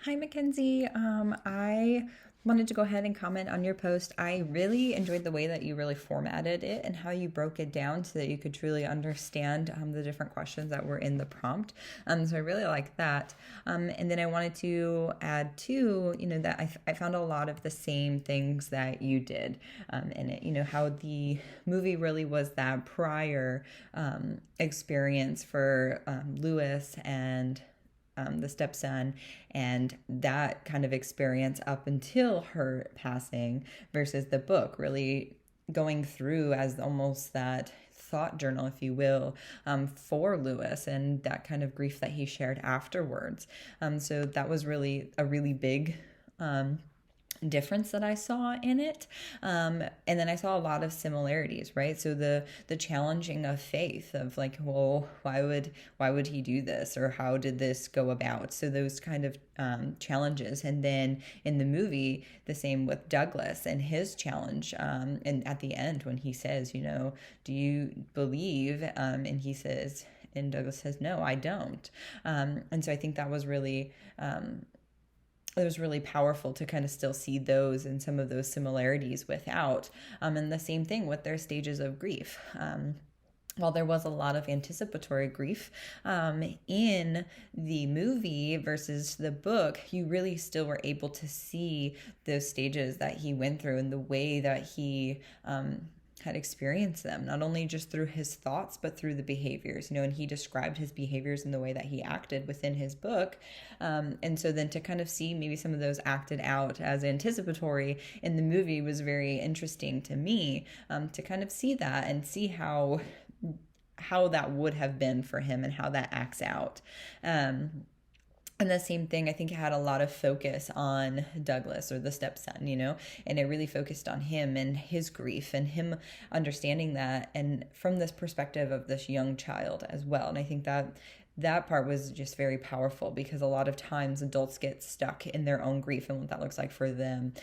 Hi, Mackenzie. I wanted to go ahead and comment on your post. I really enjoyed the way that you really formatted it and how you broke it down so that you could truly understand the different questions that were in the prompt. So I really like that. And then I wanted to add too, that I found a lot of the same things that you did in it. How the movie really was that prior experience for Lewis and the stepson, and that kind of experience up until her passing versus the book really going through as almost that thought journal, if you will, for Lewis and that kind of grief that he shared afterwards. So that was really a really big difference that I saw in it. And then I saw a lot of similarities, right? So the challenging of faith of like, well, why would he do this, or how did this go about? So those kind of challenges. And then in the movie, the same with Douglas and his challenge. And at the end when he says, do you believe? And he says, and Douglas says, no, I don't. And so I think that was really it was really powerful to kind of still see those and some of those similarities without. And the same thing with their stages of grief. While there was a lot of anticipatory grief in the movie versus the book, you really still were able to see those stages that he went through and the way that he had experienced them, not only just through his thoughts, but through the behaviors, and he described his behaviors and the way that he acted within his book. And so then to kind of see maybe some of those acted out as anticipatory in the movie was very interesting to me, to kind of see that and see how that would have been for him and how that acts out. And the same thing, I think it had a lot of focus on Douglas, or the stepson, and it really focused on him and his grief and him understanding that, and from this perspective of this young child as well. And I think that part was just very powerful, because a lot of times adults get stuck in their own grief and what that looks like for them.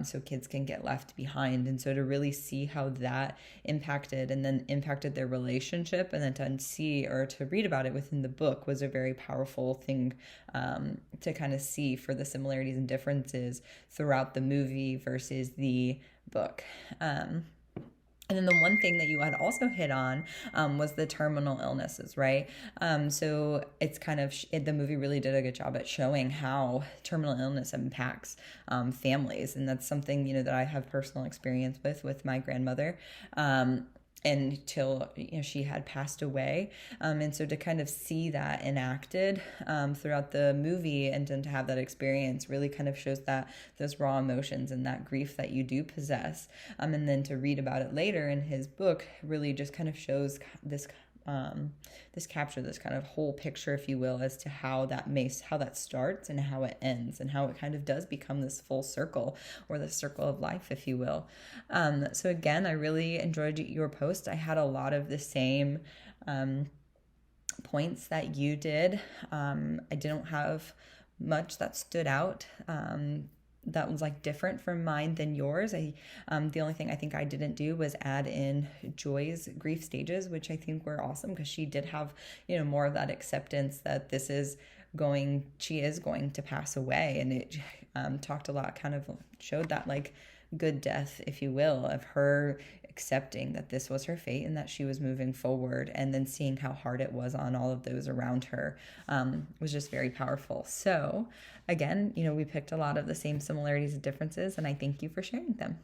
So kids can get left behind. And so to really see how that impacted their relationship, and then to see or to read about it within the book was a very powerful thing to kind of see for the similarities and differences throughout the movie versus the book. And then the one thing that you had also hit on was the terminal illnesses, right? So it's kind of, the movie really did a good job at showing how terminal illness impacts families. And that's something, that I have personal experience with my grandmother. Until she had passed away, and so to kind of see that enacted throughout the movie, and then to have that experience really kind of shows that those raw emotions and that grief that you do possess, and then to read about it later in his book really just kind of shows this capture this kind of whole picture, if you will, as to how that starts and how it ends, and how it kind of does become this full circle, or the circle of life, if you will. So again, I really enjoyed your post. I had a lot of the same points that you did. I didn't have much that stood out that was like different from mine than yours. The only thing I think I didn't do was add in Joy's grief stages, which I think were awesome, because she did have, more of that acceptance that she is going to pass away. And it talked a lot, kind of showed that like good death, if you will, of her accepting that this was her fate and that she was moving forward, and then seeing how hard it was on all of those around her was just very powerful. So again, we picked a lot of the same similarities and differences, and I thank you for sharing them.